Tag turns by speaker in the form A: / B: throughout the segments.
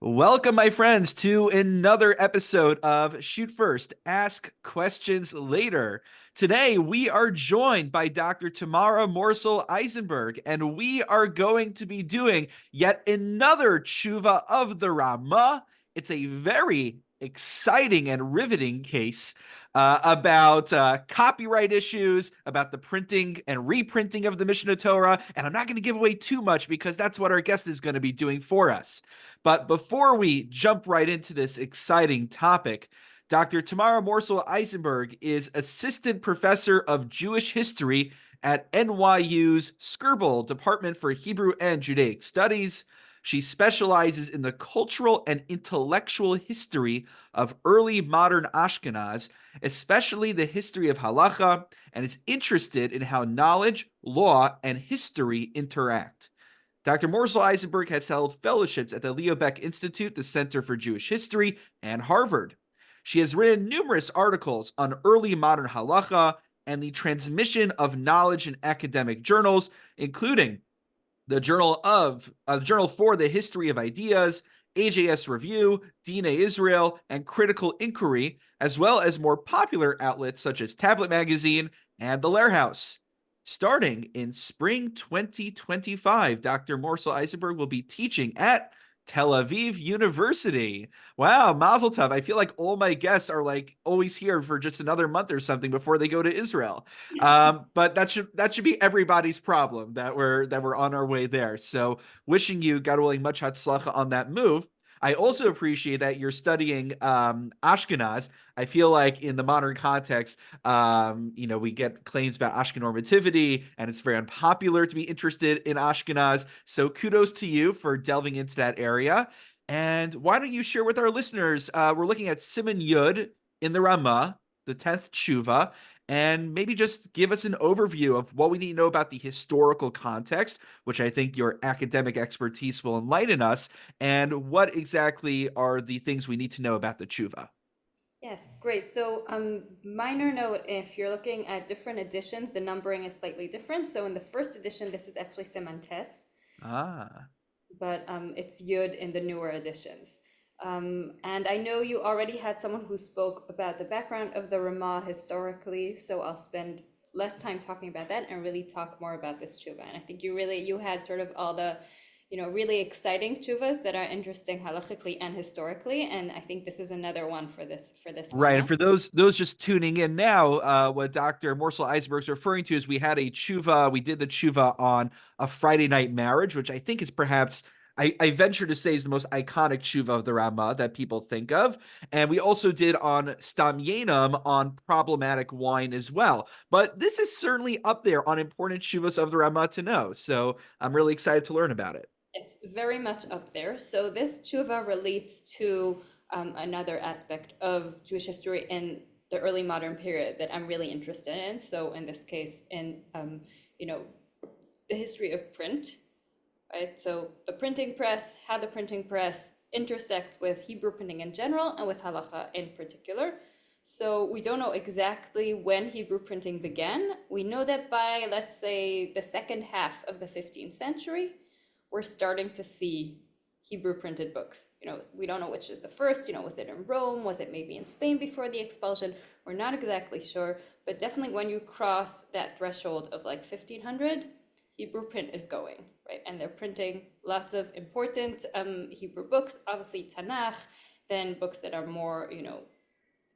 A: Welcome, my friends, to another episode of Shoot First, Ask Questions Later. Today, we are joined by Dr. Tamara Morsel-Eisenberg, and we are going to be doing yet another tshuva of the Ramah. It's a very exciting and riveting case about copyright issues, about the printing and reprinting of the Mishneh Torah, and I'm not going to give away too much because that's what our guest is going to be doing for us. But before we jump right into this exciting topic, Dr. Tamara Morsel-Eisenberg is Assistant Professor of Jewish History at NYU's Skirball Department for Hebrew and Judaic Studies. She specializes in the cultural and intellectual history of early modern Ashkenaz, especially the history of halakha, and is interested in how knowledge, law, and history interact. Dr. Morsel-Eisenberg has held fellowships at the Leo Baeck Institute, the Center for Jewish History, and Harvard. She has written numerous articles on early modern halakha and the transmission of knowledge in academic journals, including the Journal for the History of Ideas, AJS Review, Diné Israel, and Critical Inquiry, as well as more popular outlets such as Tablet Magazine and the Lehrhaus. Starting in spring 2025, Dr. Morsel-Eisenberg will be teaching at Tel Aviv University. Wow, Mazel Tov. I feel like all my guests are like always here for just another month or something before they go to Israel. But that should be everybody's problem that we're on our way there. So wishing you, God willing, much hatzlacha on that move. I also appreciate that you're studying Ashkenaz. I feel like in the modern context, we get claims about Ashkenormativity, and it's very unpopular to be interested in Ashkenaz. So kudos to you for delving into that area. And why don't you share with our listeners? We're looking at Siman Yud in the Ramah, the 10th tshuva, and maybe just give us an overview of what we need to know about the historical context, which I think your academic expertise will enlighten us, and what exactly are the things we need to know about the tshuva.
B: Yes, great. So, minor note, if you're looking at different editions, the numbering is slightly different. So in the first edition, this is actually Semantes,
A: Ah.
B: but it's Yud in the newer editions. And I know you already had someone who spoke about the background of the Ramah historically, so I'll spend less time talking about that and really talk more about this tshuva. And I think you had sort of all the really exciting tshuvas that are interesting halachically and historically. And I think this is another one for this
A: Right. And
B: lineup.
A: for those just tuning in now, what Dr. Morsel-Eisenberg is referring to is we had a tshuva, we did the tshuva on a Friday night marriage, which I think is perhaps, I venture to say, is the most iconic tshuva of the Ramah that people think of. And we also did on Stam Yenam on problematic wine as well. But this is certainly up there on important tshuvas of the Ramah to know. So I'm really excited to learn about it.
B: It's very much up there. So this tshuva relates to another aspect of Jewish history in the early modern period that I'm really interested in. So in this case, in you know, the history of print, right? So the printing press, how the printing press intersects with Hebrew printing in general and with halakha in particular. So we don't know exactly when Hebrew printing began. We know that by, let's say, the second half of the 15th century, we're starting to see Hebrew printed books. We don't know which is the first. Was it in Rome? Was it maybe in Spain before the expulsion? We're not exactly sure, but definitely when you cross that threshold of like 1500, Hebrew print is going, right? And they're printing lots of important Hebrew books, obviously Tanakh, then books that are more,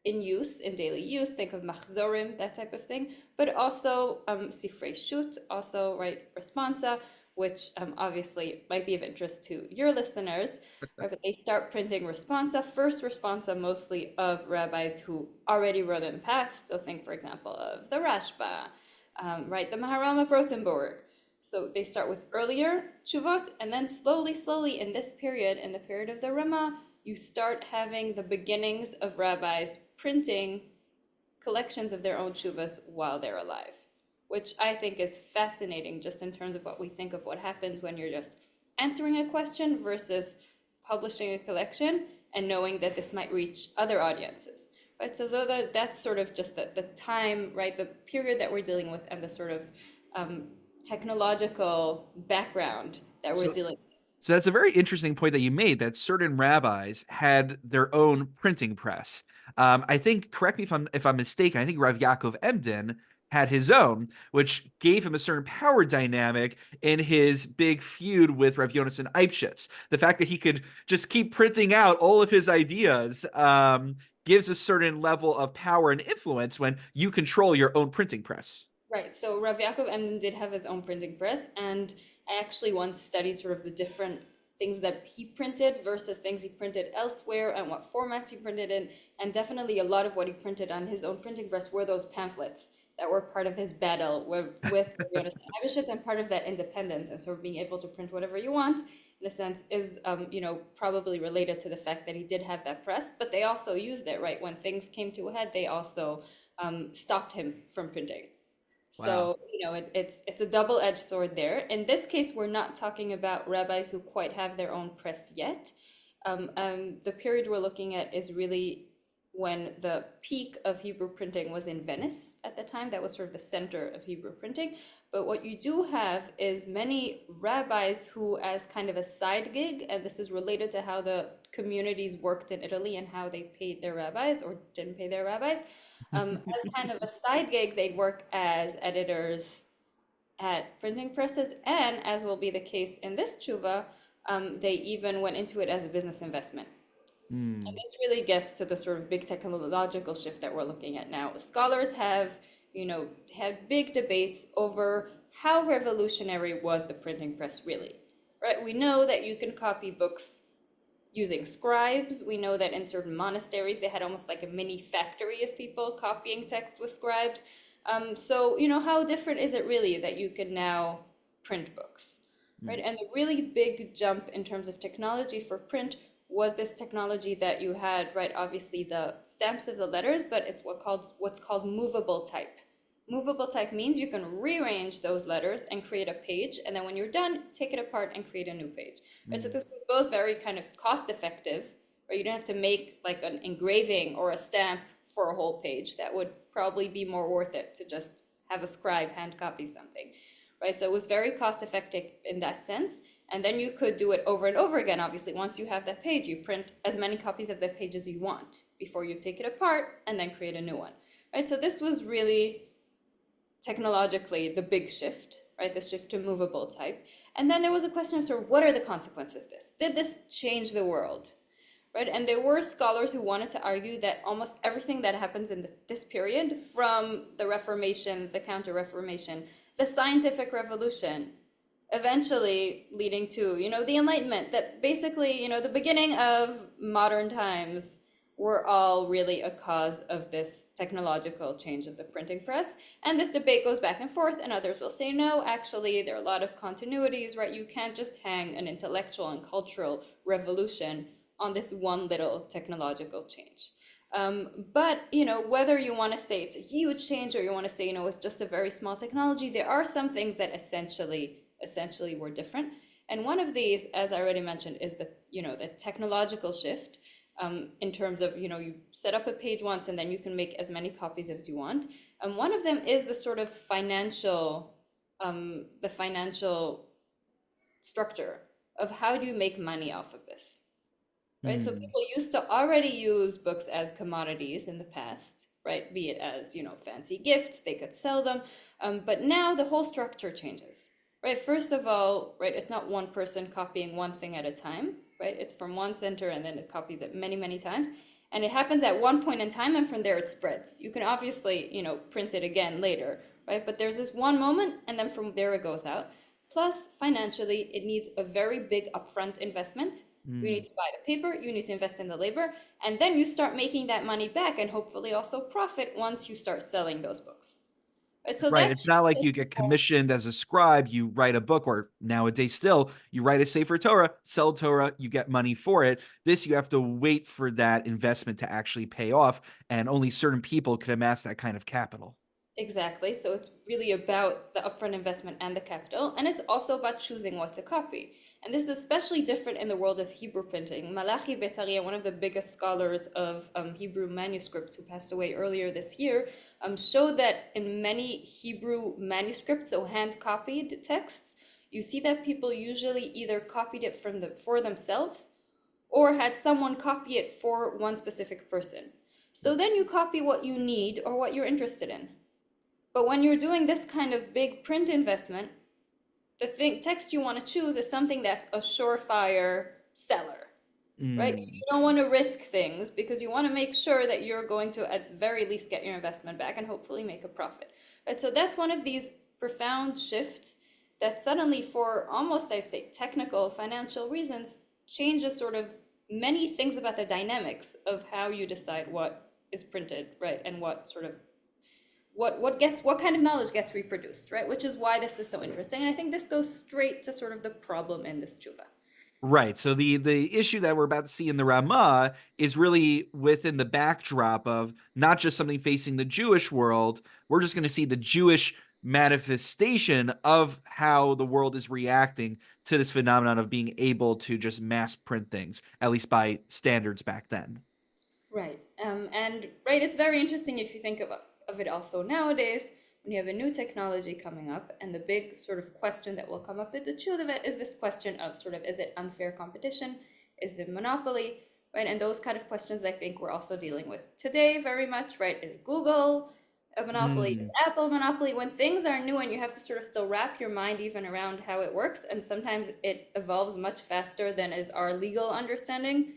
B: in use, in daily use. Think of machzorim, that type of thing, but also sifrei shut, also, right, responsa, which obviously might be of interest to your listeners, right? But they start printing responsa, first responsa mostly of rabbis who already wrote in the past. So think, for example, of the Rashba, right, the Maharam of Rothenburg. So they start with earlier tshuvot, and then slowly, in this period, in the period of the Ramah, you start having the beginnings of rabbis printing collections of their own tshuvas while they're alive, which I think is fascinating just in terms of what we think of what happens when you're just answering a question versus publishing a collection and knowing that this might reach other audiences. Right, so that's sort of just the time, right, the period that we're dealing with and the sort of technological background that we're
A: So
B: dealing with.
A: So that's a very interesting point that you made, that certain rabbis had their own printing press. I think, correct me if I'm mistaken, I think Rav Yaakov Emden had his own, which gave him a certain power dynamic in his big feud with Rav Yonason Eibschitz. The fact that he could just keep printing out all of his ideas gives a certain level of power and influence when you control your own printing press.
B: Right. So Rav Yaakov Emden did have his own printing press, and I actually once studied sort of the different things that he printed versus things he printed elsewhere and what formats he printed in. And definitely a lot of what he printed on his own printing press were those pamphlets that were part of his battle with Rav Yonason and part of that independence and sort of being able to print whatever you want, in a sense, is probably related to the fact that he did have that press, but they also used it, right? When things came to a head, they also stopped him from printing.
A: Wow.
B: So, it's a double-edged sword there. In this case, we're not talking about rabbis who quite have their own press yet. The period we're looking at is really when the peak of Hebrew printing was in Venice at the time. That was sort of the center of Hebrew printing. But what you do have is many rabbis who, as kind of a side gig, and this is related to how the communities worked in Italy and how they paid their rabbis or didn't pay their rabbis, as kind of a side gig, they'd work as editors at printing presses, and as will be the case in this tshuva, they even went into it as a business investment. And
A: Hmm.
B: this really gets to the sort of big technological shift that we're looking at now. Scholars have, had big debates over how revolutionary was the printing press really, right? We know that you can copy books using scribes. We know that in certain monasteries, they had almost like a mini factory of people copying text with scribes. So, how different is it really that you can now print books, right? And the really big jump in terms of technology for print was this technology that you had, right? Obviously, the stamps of the letters, but it's what's called movable type. Movable type means you can rearrange those letters and create a page, and then when you're done, take it apart and create a new page. Right? So
A: Hmm.
B: this is both very kind of cost effective, right? You don't have to make like an engraving or a stamp for a whole page. That would probably be more worth it to just have a scribe hand copy something, right? So it was very cost effective in that sense. And then you could do it over and over again. Obviously, once you have that page, you print as many copies of that page as you want before you take it apart and then create a new one, right? So this was really technologically the big shift, right? The shift to movable type. And then there was a question of sort of what are the consequences of this? Did this change the world? Right? And there were scholars who wanted to argue that almost everything that happens in this period, from the Reformation, the Counter-Reformation, the scientific revolution, eventually leading to, the Enlightenment, that basically, the beginning of modern times were all really a cause of this technological change of the printing press. And this debate goes back and forth, and others will say, no, actually, there are a lot of continuities, right? You can't just hang an intellectual and cultural revolution on this one little technological change. But whether you want to say it's a huge change or you want to say it's just a very small technology, there are some things that essentially were different. And one of these, as I already mentioned, is the technological shift, in terms of you set up a page once and then you can make as many copies as you want. And one of them is the sort of the financial structure of how do you make money off of this, right? So
A: Hmm.
B: people used to already use books as commodities in the past, right? Be it as, fancy gifts, they could sell them. But now the whole structure changes, right? First of all, right, it's not one person copying one thing at a time, right? It's from one center and then it copies it many, many times. And it happens at one point in time, and from there it spreads. You can obviously, print it again later, right? But there's this one moment, and then from there it goes out. Plus, financially, it needs a very big upfront investment. You
A: Hmm.
B: need to buy the paper, you need to invest in the labor, and then you start making that money back and hopefully also profit once you start selling those books. Right? So
A: Right.
B: that
A: It's not like
B: changes
A: you
B: the
A: get
B: whole.
A: commissioned as a scribe, you write a book, or nowadays still, you write a Sefer Torah, sell Torah, you get money for it. This, you have to wait for that investment to actually pay off, and only certain people can amass that kind of capital.
B: Exactly. So it's really about the upfront investment and the capital, and it's also about choosing what to copy. And this is especially different in the world of Hebrew printing. Malachi Betaria, one of the biggest scholars of Hebrew manuscripts, who passed away earlier this year, showed that in many Hebrew manuscripts, so hand copied texts, you see that people usually either copied it for themselves or had someone copy it for one specific person. So then you copy what you need or what you're interested in. But when you're doing this kind of big print investment, the text you want to choose is something that's a surefire seller, right? You don't want to risk things because you want to make sure that you're going to, at very least, get your investment back and hopefully make a profit, right? So that's one of these profound shifts that suddenly, for almost, I'd say, technical financial reasons, changes sort of many things about the dynamics of how you decide what is printed, right? And what sort of what kind of knowledge gets reproduced, right? Which is why this is so interesting. And I think this goes straight to sort of the problem in this tshuva.
A: Right. So the issue that we're about to see in the Ramah is really within the backdrop of not just something facing the Jewish world. We're just going to see the Jewish manifestation of how the world is reacting to this phenomenon of being able to just mass print things, at least by standards back then.
B: Right. And right, it's very interesting if you think of it also nowadays, when you have a new technology coming up, and the big sort of question that will come up with the truth of it is this question of sort of, is it unfair competition? Is it monopoly? Right? And those kind of questions I think we're also dealing with today very much, right? Is Google a monopoly? Is Apple a monopoly? When things are new and you have to sort of still wrap your mind even around how it works, and sometimes it evolves much faster than is our legal understanding,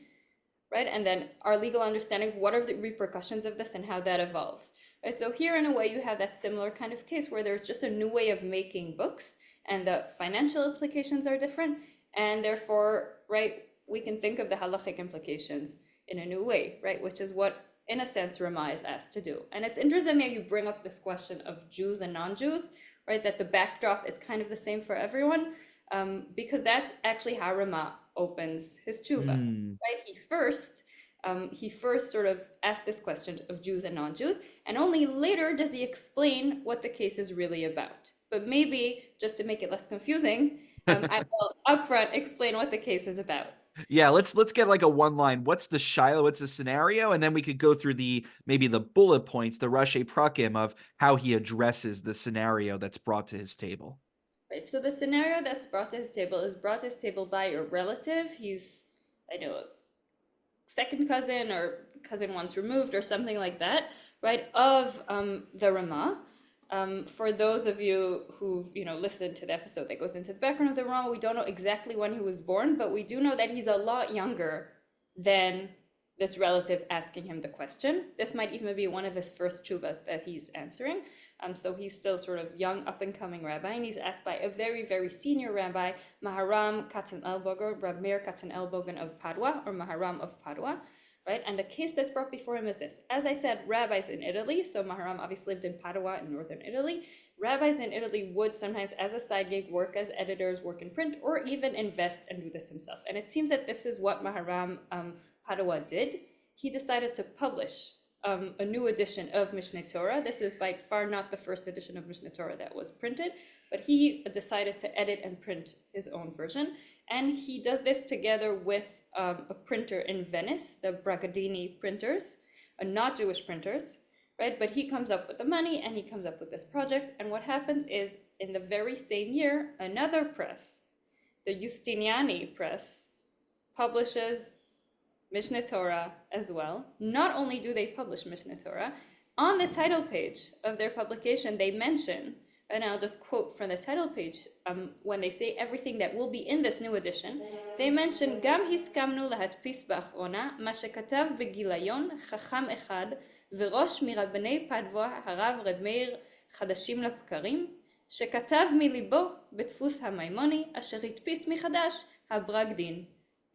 B: right? And then our legal understanding of what are the repercussions of this and how that evolves, right? So here, in a way, you have that similar kind of case where there's just a new way of making books and the financial implications are different. And therefore, right, we can think of the halachic implications in a new way, right? Which is what, in a sense, Ramah is asked to do. And it's interesting that you bring up this question of Jews and non-Jews, right? That the backdrop is kind of the same for everyone, because that's actually how Ramah opens his tshuva, right? He first sort of asked this question of Jews and non-Jews, and only later does he explain what the case is really about. But maybe just to make it less confusing, I will upfront explain what the case is about.
A: Yeah, let's get like a one line. What's the shiloh? What's the scenario? And then we could go through maybe the bullet points, the Rashi Prakim of how he addresses the scenario that's brought to his table.
B: Right. So the scenario that's brought to his table is brought to his table by a relative. He's, I know, a second cousin or cousin once removed or something like that, right? Of the Ramah. For those of you who've listened to the episode that goes into the background of the Ramah, we don't know exactly when he was born, but we do know that he's a lot younger than this relative asking him the question. This might even be one of his first tshuvas that he's answering. So he's still sort of young, up-and-coming rabbi, and he's asked by a very, very senior rabbi, Maharam Katzenelbogen, Rab Meir Katzenelbogen of Padua, or Maharam of Padua, right? And the case that's brought before him is this. As I said, rabbis in Italy, so Maharam obviously lived in Padua in northern Italy. Rabbis in Italy would sometimes, as a side gig, work as editors, work in print, or even invest and do this himself. And it seems that this is what Maharam Padua did. He decided to publish a new edition of Mishneh Torah. This is by far not the first edition of Mishneh Torah that was printed, but he decided to edit and print his own version. And he does this together with a printer in Venice, the Bragadini printers, not Jewish printers, right? But he comes up with the money and he comes up with this project. And what happens is, in the very same year, another press, the Justiniani press, publishes Mishneh Torah as well. Not only do they publish Mishneh Torah, on the title page of their publication, they mention, and I'll just quote from the title page, when they say everything that will be in this new edition, they mention, Gam hiskamnu lahatpis ba'achrona, ma shekatav begilayon, chacham echad, v'rosh mirabnei padva harav Reb Meir chadashim לבקרים, שכתב מליבו בדפוס המימוני, אשר הדפיס מחדש הברגדין.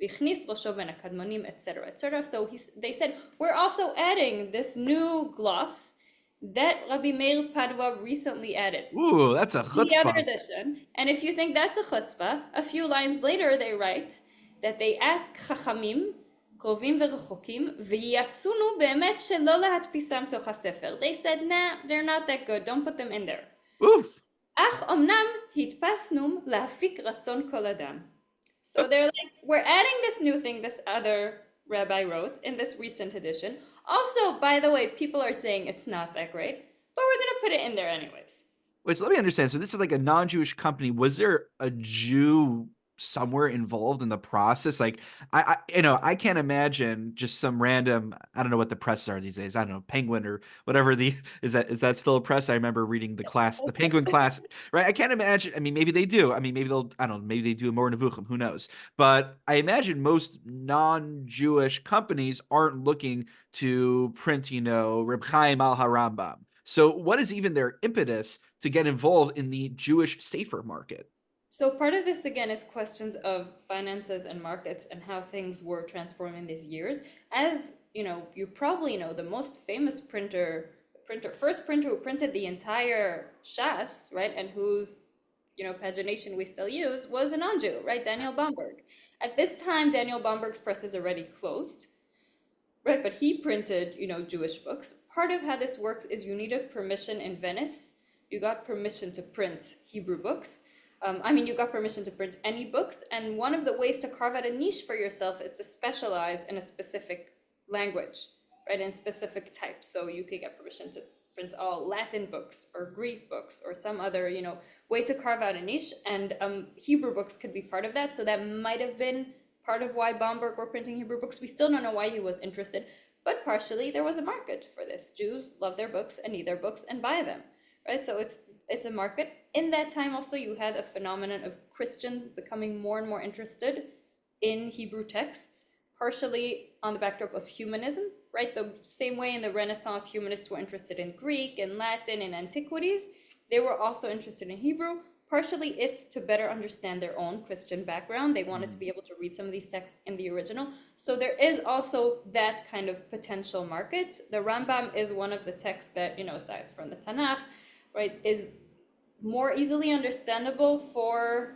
B: etc., etc. So they said, we're also adding this new gloss that Rabbi Meir Padua recently added.
A: Ooh, that's a chutzpah.
B: The other edition. And if you think that's a chutzpah, a few lines later they write that they ask Chachamim, קרובים ורחוקים, ויצונו באמת שלא להדפיסם תוך הספר. They said, nah, they're not that good, don't put them in there.
A: Oof.
B: אך אמנם הדפסנום להפיק רצון כל אדם. So they're like, we're adding this new thing this other rabbi wrote in this recent edition. Also, by the way, people are saying it's not that great, but we're going to put it in there anyways.
A: Wait, so let me understand. So this is like a non-Jewish company. Was there a Jew somewhere involved in the process? Like, I can't imagine just some random. I don't know what the press are these days. I don't know, Penguin or whatever the is that still a press? I remember reading the Penguin class, right? I can't imagine. I mean, maybe they do. I mean, maybe they'll. I don't know. Maybe they do more nevuchim. Who knows? But I imagine most non-Jewish companies aren't looking to print, Reb Chaim al Harambam. So, what is even their impetus to get involved in the Jewish safer market?
B: So part of this again is questions of finances and markets and how things were transforming these years. As you probably know, the most famous first printer who printed the entire Shas, right, and whose pagination we still use, was a non-Jew, right, Daniel Bamberg. At this time, Daniel Bamberg's press is already closed, right, but he printed, Jewish books. Part of how this works is you needed permission in Venice. You got permission to print Hebrew books. You got permission to print any books, and one of the ways to carve out a niche for yourself is to specialize in a specific language, right, in specific types. So you could get permission to print all Latin books or Greek books or some other, way to carve out a niche, and Hebrew books could be part of that. So that might have been part of why Bamberg were printing Hebrew books. We still don't know why he was interested, but partially there was a market for this. Jews love their books and need their books and buy them, right? So it's a market. In that time also, you had a phenomenon of Christians becoming more and more interested in Hebrew texts, partially on the backdrop of humanism, right? The same way in the Renaissance, humanists were interested in Greek and Latin and antiquities. They were also interested in Hebrew. Partially, it's to better understand their own Christian background. They wanted to be able to read some of these texts in the original. So there is also that kind of potential market. The Rambam is one of the texts that, aside from the Tanakh, right, is more easily understandable for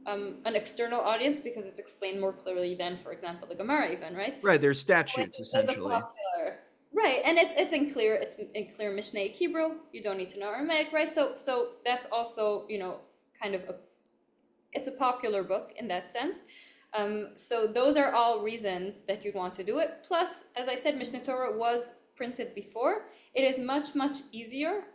B: an external audience because it's explained more clearly than, for example, the Gemara even, right?
A: Right, there's
B: So
A: statutes
B: it's a
A: essentially.
B: popular, right, and it's in clear Mishneh Hebrew. You don't need to know Aramaic, right? So that's also kind of it's a popular book in that sense. So those are all reasons that you'd want to do it. Plus, as I said, Mishneh Torah was printed before. It is much, much easier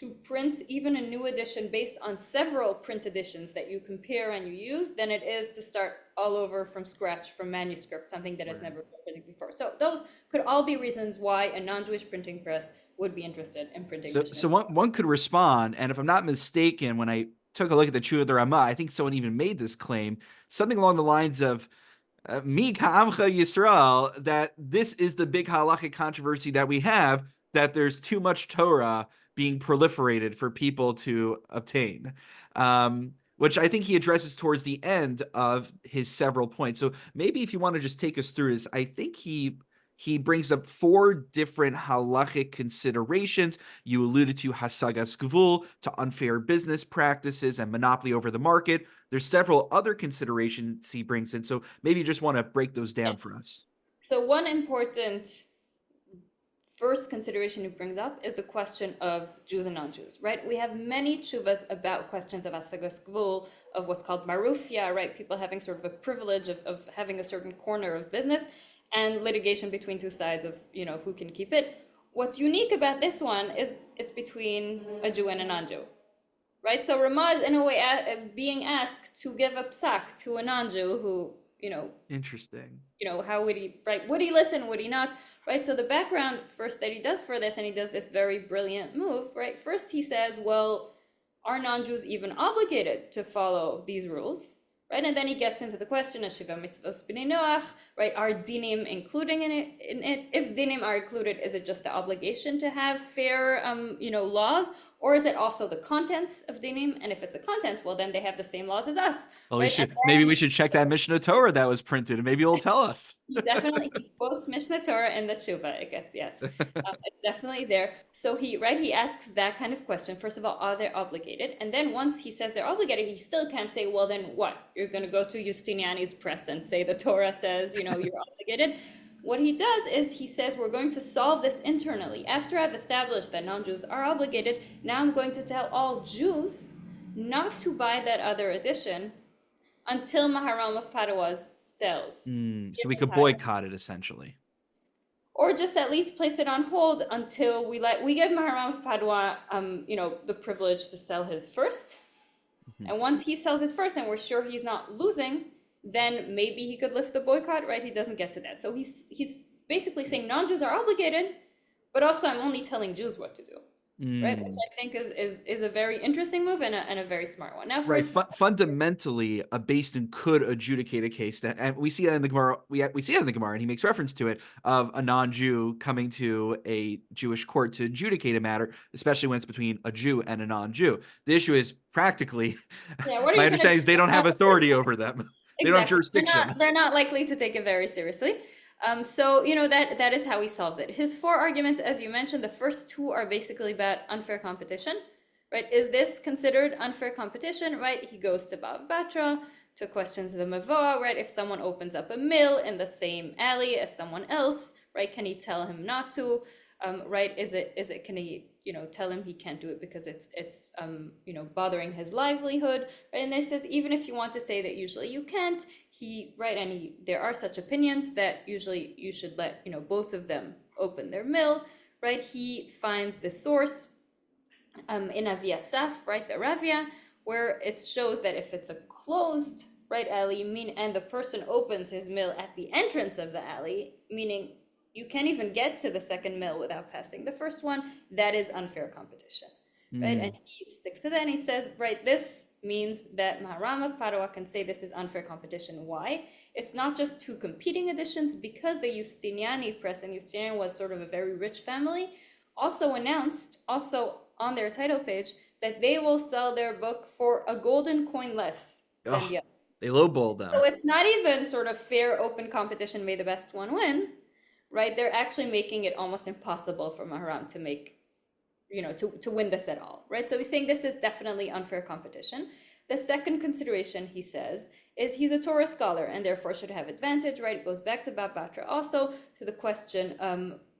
B: to print even a new edition based on several print editions that you compare and you use than it is to start all over from scratch from manuscript, something that has never been printed before. So those could all be reasons why a non-Jewish printing press would be interested in printing
A: So,
B: Mishneh
A: so
B: Torah.
A: one could respond, and if I'm not mistaken, when I took a look at the Chuvah the Ramah, I think someone even made this claim, something along the lines of "Mi ka'amcha Yisrael," that this is the big halachic controversy that we have, that there's too much Torah being proliferated for people to obtain, which I think he addresses towards the end of his several points. So maybe if you want to just take us through this, I think he brings up four different halachic considerations. You alluded to hasagas gvul, to unfair business practices and monopoly over the market. There's several other considerations he brings in. So maybe you just want to break those down for us.
B: So one important first consideration he brings up is the question of Jews and non-Jews, right? We have many tshuvas about questions of asagas gvul, of what's called marufia, right? People having sort of a privilege of having a certain corner of business, and litigation between two sides of, who can keep it. What's unique about this one is it's between a Jew and a non-Jew, right? So Ramah is in a way being asked to give a psak to a non-Jew who,
A: Interesting.
B: how would he, right? Would he listen? Would he not? Right? So the background first that he does for this, and he does this very brilliant move, right? First he says, well, are non-Jews even obligated to follow these rules? Right? And then he gets into the question, Shiva mitzvos b'nei Noach, right? Are dinim including in it? If dinim are included, is it just the obligation to have fair, laws? Or is it also the contents of dinim? And if it's the contents, well, then they have the same laws as us,
A: Well,
B: right? And
A: maybe we
B: then
A: should check that Mishneh Torah that was printed, and maybe it'll tell us.
B: he quotes Mishneh Torah in the Tshuva. It gets yes, it's definitely there. So he asks that kind of question. First of all, are they obligated? And then once he says they're obligated, he still can't say, well, then what? You're going to go to Justiniani's press and say the Torah says, you're obligated. What he does is he says, we're going to solve this internally. After I've established that non-Jews are obligated, now I'm going to tell all Jews not to buy that other edition until Maharam of Padua sells
A: So
B: his
A: we could
B: entire.
A: boycott it essentially.
B: or just at least place it on hold until we give Maharam of Padua, the privilege to sell his first.
A: Mhm.
B: And once he sells it first and we're sure he's not losing, then maybe he could lift the boycott, right? He doesn't get to that. So he's basically saying non-Jews are obligated, but also I'm only telling Jews what to do, right? Which I think is a very interesting move and a very smart one. Now, for
A: Right.
B: his
A: Fundamentally, a Beis Din could adjudicate a case that, and we see that in the Gemara. We see it in the Gemara, and he makes reference to it of a non-Jew coming to a Jewish court to adjudicate a matter, especially when it's between a Jew and a non-Jew. The issue is practically,
B: yeah, what are
A: my
B: you going to
A: understanding
B: do?
A: is they don't have authority over them. They don't have
B: Exactly.
A: jurisdiction.
B: They're not likely to take it very seriously. So that is how he solves it. His four arguments, as you mentioned, the first two are basically about unfair competition, right? Is this considered unfair competition, right? He goes to Bab Batra, to questions the Mavoa, right? If someone opens up a mill in the same alley as someone else, right? Can he tell him not to? Right? Can he, tell him he can't do it because it's bothering his livelihood, right? And this says even if you want to say that usually you can't, there are such opinions that usually you should let, both of them open their mill, right? He finds the source in Avia Saf, right, the Ravia, where it shows that if it's a closed, right, alley, and the person opens his mill at the entrance of the alley, meaning you can't even get to the second mill without passing the first one, that is unfair competition, right? And he sticks to that and he says, right, this means that Maharam of Padua can say this is unfair competition. Why? It's not just two competing editions, because the Justiniani press, and Justinian was sort of a very rich family, also announced, also on their title page, that they will sell their book for a golden coin less than the other.
A: They lowballed them.
B: So it's not even sort of fair, open competition, may the best one win, right? They're actually making it almost impossible for Maharam to make, to win this at all, right? So he's saying this is definitely unfair competition. The second consideration, he says, is he's a Torah scholar and therefore should have advantage, right? It goes back to Bab Batra also, to the question,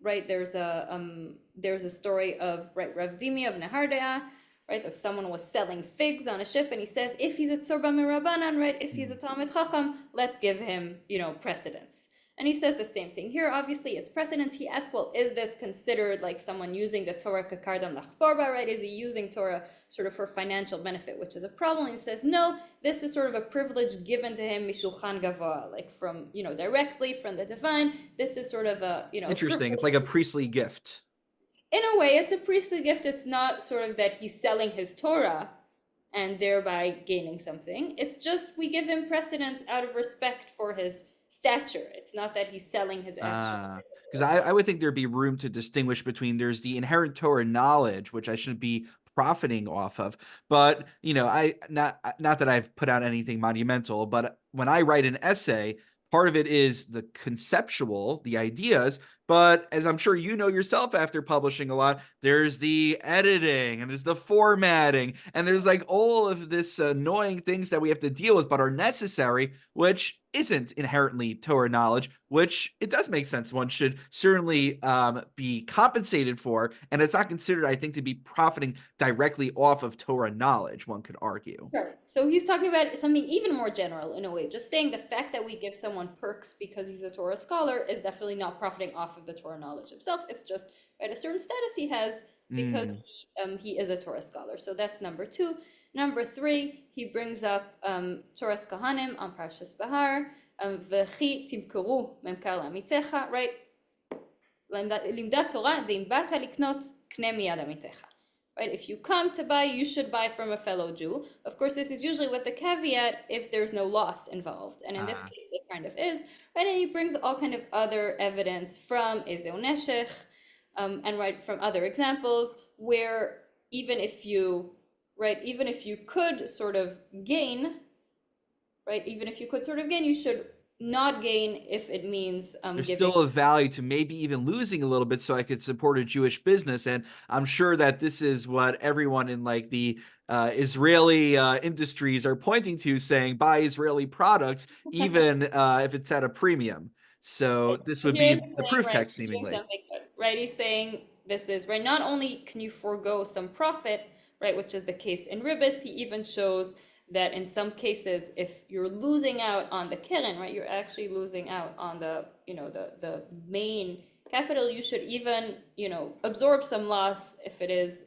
B: right? There's a story of, right, Rav Dimi of Nehardea, right? If someone was selling figs on a ship, and he says, if he's a Tzorba Mirabanan, right? If he's a Talmid Chacham, let's give him, precedence. And he says the same thing here. Obviously, it's precedence. He asks, well, is this considered like someone using the Torah kakardam lachborba, right? Is he using Torah sort of for financial benefit, which is a problem? And he says, no, this is sort of a privilege given to him, mishulchan gavoa, like from, directly from the divine. This is sort of a,
A: Interesting. It's like a priestly gift.
B: In a way, it's a priestly gift. It's not sort of that he's selling his Torah and thereby gaining something. It's just we give him precedence out of respect for his stature. It's not that he's selling his action.
A: Because I would think there'd be room to distinguish between there's the inherent Torah knowledge, which I should be profiting off of. But, I not that I've put out anything monumental, but when I write an essay, part of it is the conceptual, the ideas, but as I'm sure you know yourself after publishing a lot, there's the editing and there's the formatting and there's like all of this annoying things that we have to deal with but are necessary, which isn't inherently Torah knowledge, which it does make sense. One should certainly be compensated for, and it's not considered, I think, to be profiting directly off of Torah knowledge, one could argue.
B: Sure. So he's talking about something even more general in a way, just saying the fact that we give someone perks because he's a Torah scholar is definitely not profiting off of the Torah knowledge himself. It's just at a certain status he has because he is a Torah scholar. So that's number two. Number three, he brings up Torah's Kohanim on Parshas Bahar, V'chi timkuru memkar lamitecha, right? Limdat Torah deim bata liknot kne miyad amitecha. Right? If you come to buy, you should buy from a fellow Jew. Of course, this is usually with the caveat if there's no loss involved. And in this case, there kind of is. Right? And he brings all kind of other evidence from Ezeu Neshech, and right from other examples where even if you could sort of gain, right? Even if you could sort of gain, you should not gain if it means
A: there's still a value to maybe even losing a little bit so I could support a Jewish business. And I'm sure that this is what everyone in like the Israeli industries are pointing to, saying buy Israeli products, even if it's at a premium. So this would be the proof text seemingly.
B: Right? He's saying this is, right, not only can you forego some profit, right, which is the case in Ribbis, he even shows that in some cases, if you're losing out on the keren, right, you're actually losing out on the, the main capital, you should even, absorb some loss if it is,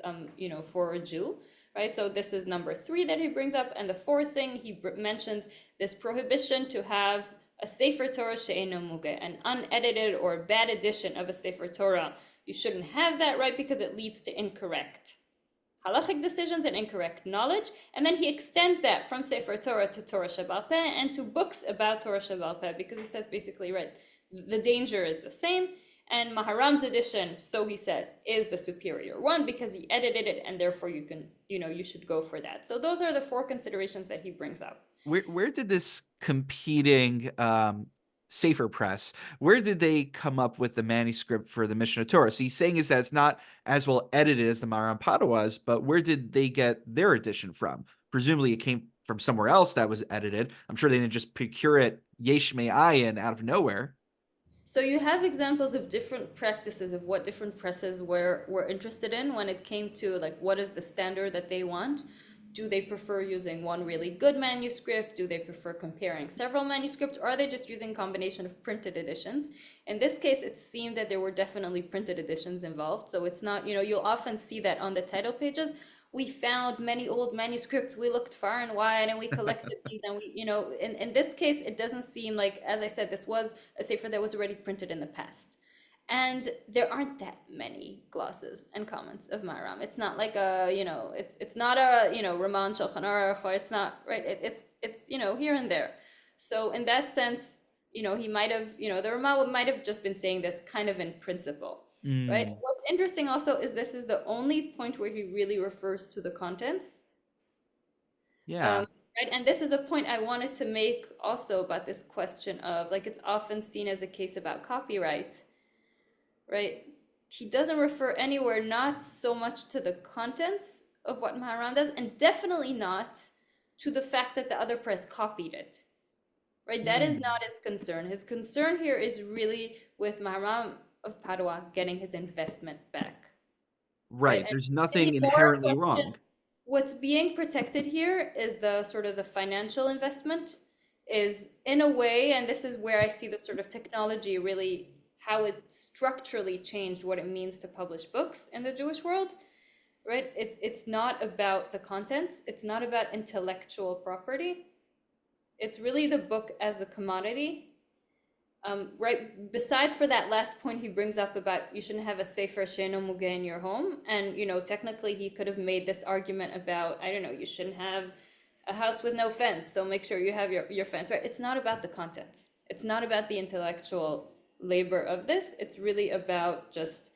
B: for a Jew, right? So this is number three that he brings up. And the fourth thing he mentions, this prohibition to have a Sefer Torah she'eino mugeh, an unedited or bad edition of a Sefer Torah. You shouldn't have that, right? Because it leads to incorrect halachic decisions and incorrect knowledge. And then he extends that from Sefer Torah to Torah She'bal Peh and to books about Torah She'bal Peh, because he says basically, right, the danger is the same. And Maharam's edition, so he says, is the superior one because he edited it, and therefore you can, you should go for that. So those are the four considerations that he brings up.
A: Where did this competing Safer Press, where did they come up with the manuscript for the Mishneh Torah? So he's saying is that it's not as well edited as the Maran Pada was, but where did they get their edition from? Presumably it came from somewhere else that was edited. I'm sure they didn't just procure it yesh me'ayin out of nowhere.
B: So you have examples of different practices of what different presses were interested in when it came to like what is the standard that they want. Do they prefer using one really good manuscript? Do they prefer comparing several manuscripts? Or are they just using combination of printed editions? In this case, it seemed that there were definitely printed editions involved. So it's not, you'll often see that on the title pages. We found many old manuscripts. We looked far and wide and we collected these. And we, in this case, it doesn't seem like, as I said, this was a sefer that was already printed in the past. And there aren't that many glosses and comments of Maharam. It's not like a, it's not a, Raman Shulchan Aruch, or it's not, right? It's here and there. So in that sense, he might have, the Raman might have just been saying this kind of in principle, right?
A: Mm.
B: What's interesting also is this is the only point where he really refers to the contents.
A: Yeah.
B: Right. And this is a point I wanted to make also about this question of like, it's often seen as a case about copyright, right? He doesn't refer anywhere, not so much to the contents of what Maharam does, and definitely not to the fact that the other press copied it, right? That is not his concern. His concern here is really with Maharam of Padua getting his investment back, right?
A: Right.
B: And
A: There's
B: really
A: nothing
B: more
A: inherently
B: question,
A: wrong.
B: what's being protected here is the sort of the financial investment is in a way, and this is where I see the sort of technology really how it structurally changed what it means to publish books in the Jewish world, right? It's not about the contents. It's not about intellectual property. It's really the book as a commodity. Right. Besides for that last point he brings up about you shouldn't have a sefer she'eino mugeh in your home, and technically he could have made this argument about I don't know you shouldn't have a house with no fence, so make sure you have your fence, right? It's not about the contents. It's not about the intellectual labor of this. It's really about just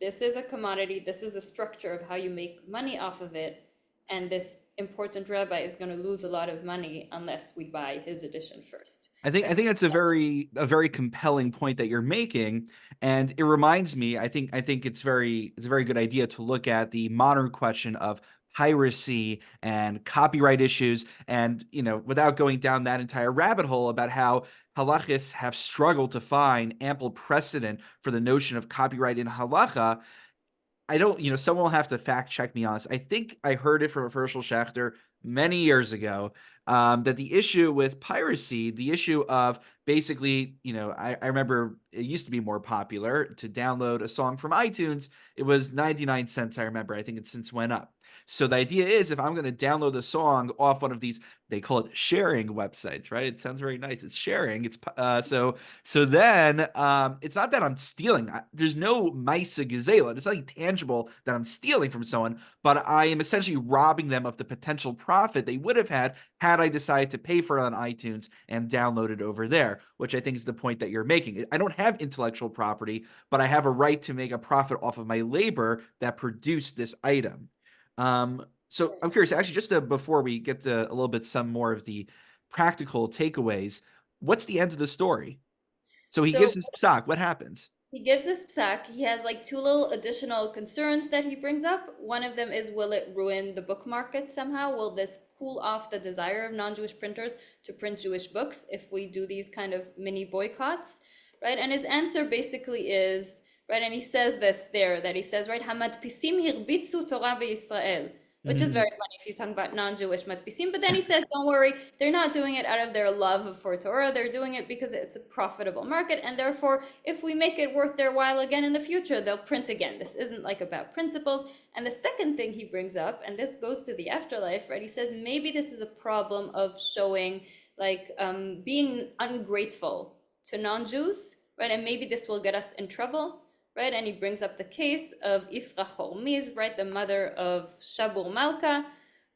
B: this is a commodity. This is a structure of how you make money off of it, and this important rabbi is going to lose a lot of money unless we buy his edition first.
A: I think that's a very compelling point that you're making, and it reminds me. I think it's a very good idea to look at the modern question of piracy and copyright issues, and without going down that entire rabbit hole about how halachis have struggled to find ample precedent for the notion of copyright in halacha. I don't, someone will have to fact check me on this. I think I heard it from a Herschel Schachter many years ago, that the issue with piracy, the issue of basically, I remember it used to be more popular to download a song from iTunes. It was 99 cents. I remember. I think it since went up. So the idea is if I'm going to download a song off one of these, they call it sharing websites, right? It sounds very nice. It's sharing. It's so then it's not that I'm stealing. There's no Maisa Gezela. There's nothing tangible that I'm stealing from someone, but I am essentially robbing them of the potential profit they would have had I decided to pay for it on iTunes and download it over there, which I think is the point that you're making. I don't have intellectual property, but I have a right to make a profit off of my labor that produced this item. So I'm curious, actually, before we get to a little bit some more of the practical takeaways, what's the end of the story? So he
B: So
A: gives his psak. What happens?
B: he gives this psak. He has like two little additional concerns that he brings up. One of them is, will it ruin the book market somehow? Will this cool off the desire of non-Jewish printers to print Jewish books if we do these kind of mini boycotts, right? And his answer basically is, right, and he says this there, that he says, right, Hamadpisim hirbitzu Torah beYisrael, which is
A: Mhm.
B: very funny if he's talking about non-Jewish matbisim. But then he says, don't worry, they're not doing it out of their love for Torah. They're doing it because it's a profitable market. And therefore, if we make it worth their while again in the future, they'll print again. This isn't like about principles. And the second thing he brings up, and this goes to the afterlife, right? He says, maybe this is a problem of showing like being ungrateful to non-Jews, right? And maybe this will get us in trouble, right? And he brings up the case of Ifra Hormiz, right? The mother of Shabur Malka,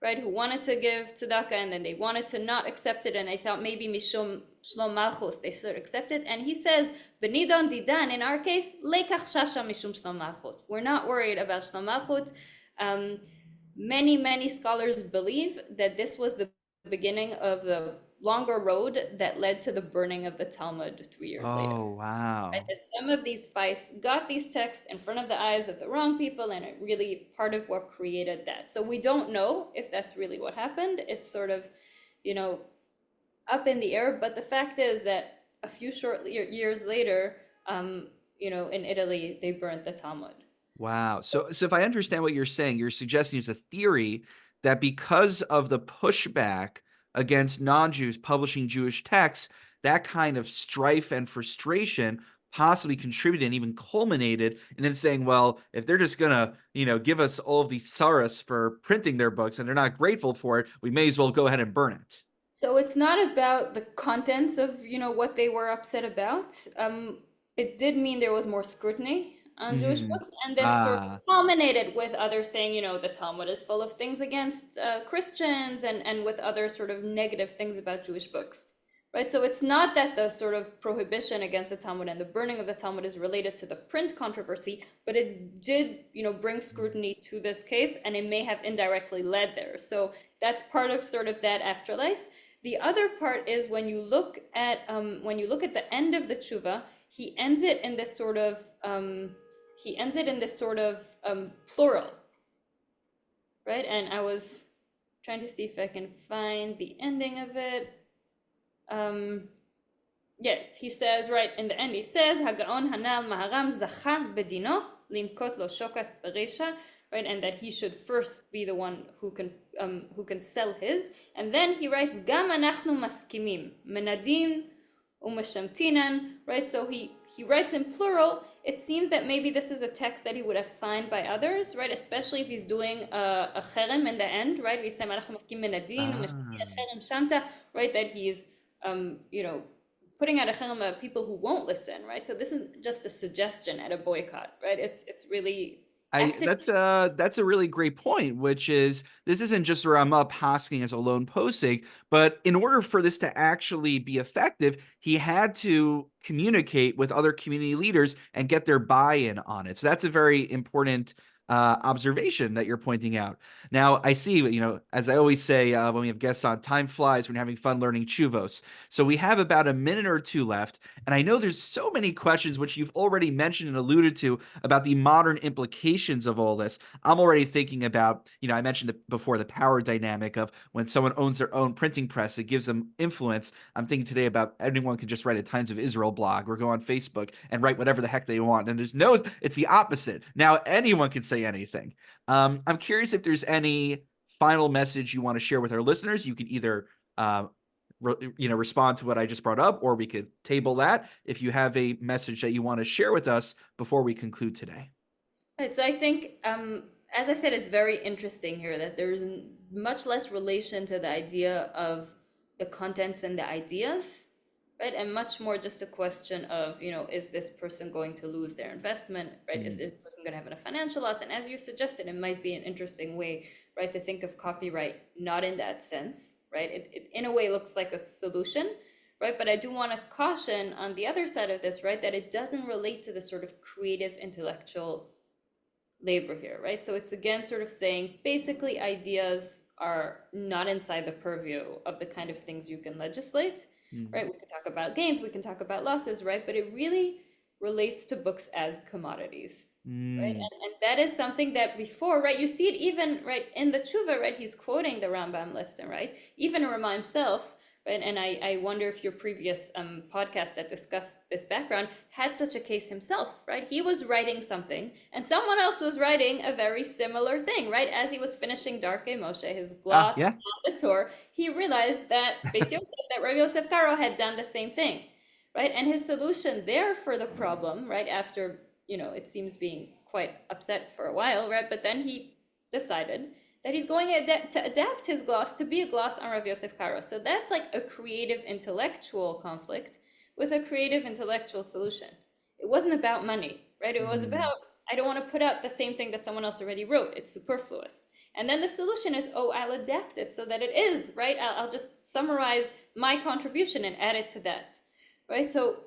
B: right? Who wanted to give tzedakah and then they wanted to not accept it. And I thought maybe Mishum Shlom Malchus, they should accept it. And he says, Benidon Didan, in our case, Lekach Shasha Mishum Shlom Malchut. We're not worried about Shlom Malchut. Many scholars believe that this was the beginning of the longer road that led to the burning of the Talmud 3 years later.
A: Oh,
B: Right?
A: wow.
B: That some of these fights got these texts in front of the eyes of the wrong people, and it really part of what created that. So we don't know if that's really what happened. It's sort of, you know, up in the air. But the fact is that a few short years later, in Italy, they burnt the Talmud.
A: Wow. So if I understand what you're suggesting is a theory that because of the pushback against non-Jews publishing Jewish texts, that kind of strife and frustration possibly contributed and even culminated in them saying, well, if they're just gonna, give us all of these tsaras for printing their books and they're not grateful for it, we may as well go ahead and burn it.
B: So it's not about the contents of, what they were upset about. It did mean there was more scrutiny on Jewish
A: Hmm.
B: books, and this sort of
A: Ah,
B: culminated with others saying, the Talmud is full of things against Christians, and with other sort of negative things about Jewish books. Right, so it's not that the sort of prohibition against the Talmud and the burning of the Talmud is related to the print controversy, but it did, bring scrutiny to this case, and it may have indirectly led there. So that's part of sort of that afterlife. The other part is when you look at the end of the tshuva, he ends it in this sort of plural, right? And I was trying to see if I can find the ending of it. Yes, he says right in the end. He says Hagaon Hanal Maharam Zacha Bedino Linkot Lo Shokat Beresha, right, and that he should first be the one who can sell his, and then he writes Gam Anachnu Maskimim Menadin Umeshamtinan, right? So he writes in plural. It seems that maybe this is a text that he would have signed by others, right? Especially if he's doing a cherem in the end, right? We say Malachim Maskim Menadin Umeshamtin Cherem Shamta, right? That he's putting out a cherem of people who won't listen, right? So this isn't just a suggestion at a boycott, right? It's really
A: I
B: active.
A: that's a really great point, which is this isn't just Ramah posking as a lone posting, but in order for this to actually be effective, he had to communicate with other community leaders and get their buy-in on it. So that's a very important observation that you're pointing out. Now, I see, as I always say when we have guests on, time flies when having fun learning chuvos. So we have about a minute or two left, and I know there's so many questions which you've already mentioned and alluded to about the modern implications of all this. I'm already thinking about, I mentioned before the power dynamic of when someone owns their own printing press, it gives them influence. I'm thinking today about anyone can just write a Times of Israel blog or go on Facebook and write whatever the heck they want. And it's the opposite. Now anyone can say anything. I'm curious if there's any final message you want to share with our listeners. You can either respond to what I just brought up, or we could table that if you have a message that you want to share with us before we conclude today.
B: Right, so I think, as I said, it's very interesting here that there's much less relation to the idea of the contents and the ideas, right? And much more just a question of, is this person going to lose their investment, right? Is this person going to have a financial loss? And as you suggested, it might be an interesting way, right, to think of copyright not in that sense, right? It in a way looks like a solution, right? But I do want to caution on the other side of this, right, that it doesn't relate to the sort of creative intellectual labor here, right? So it's again sort of saying basically ideas are not inside the purview of the kind of things you can legislate, right? We can talk about gains, we can talk about losses, right? But it really relates to books as commodities, right?
A: Mm.
B: And that is something that before, right? You see it even right in the tshuva, right? He's quoting the Rambam left and right. Even Rama himself, right? And I wonder if your previous podcast that discussed this background had such a case himself, right? He was writing something, and someone else was writing a very similar thing, right? As he was finishing Darkei Moshe, his gloss
A: Yeah.
B: on the Torah, he realized that Beis Yosef, that Rabbi Yosef Karo had done the same thing, right? And his solution there for the problem, right, after, it seems being quite upset for a while, right? But then he decided that he's going to adapt his gloss to be a gloss on Rav Yosef Karo. So that's like a creative intellectual conflict with a creative intellectual solution. It wasn't about money, right? It was
A: Mm.
B: about, I don't want to put out the same thing that someone else already wrote. It's superfluous. And then the solution is, oh, I'll adapt it so that it is, right? I'll just summarize my contribution and add it to that, right? So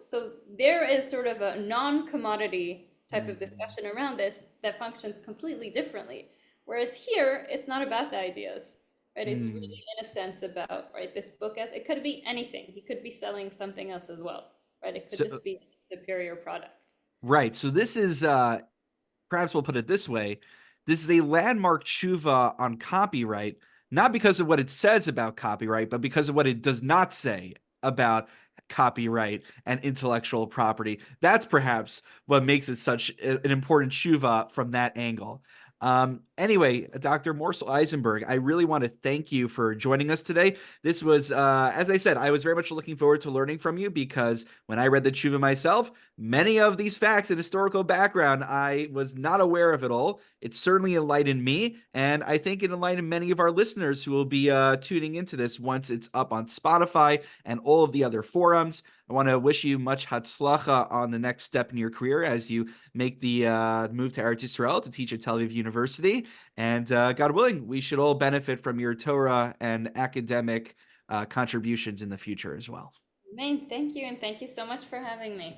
B: there is sort of a non-commodity type of
A: Mm.
B: discussion around this that functions completely differently. Whereas here, it's not about the ideas, right? It's
A: Mm.
B: really, in a sense, about, right, this book as it could be anything. He could be selling something else as well, right? It could
A: So,
B: just be a superior product.
A: right. So this is perhaps we'll put it this way. This is a landmark tshuva on copyright, not because of what it says about copyright, but because of what it does not say about copyright and intellectual property. That's perhaps what makes it such an important tshuva from that angle. Anyway, Dr. Morsel-Eisenberg, I really want to thank you for joining us today. This was, as I said, I was very much looking forward to learning from you because when I read the tshuva myself, many of these facts and historical background I was not aware of at all. It certainly enlightened me, and I think it enlightened many of our listeners who will be tuning into this once it's up on Spotify and all of the other forums. I want to wish you much hatzlacha on the next step in your career as you make the move to Eretz Yisrael to teach at Tel Aviv University. And God willing, we should all benefit from your Torah and academic contributions in the future as well.
B: Main, thank you, and thank you so much for having me.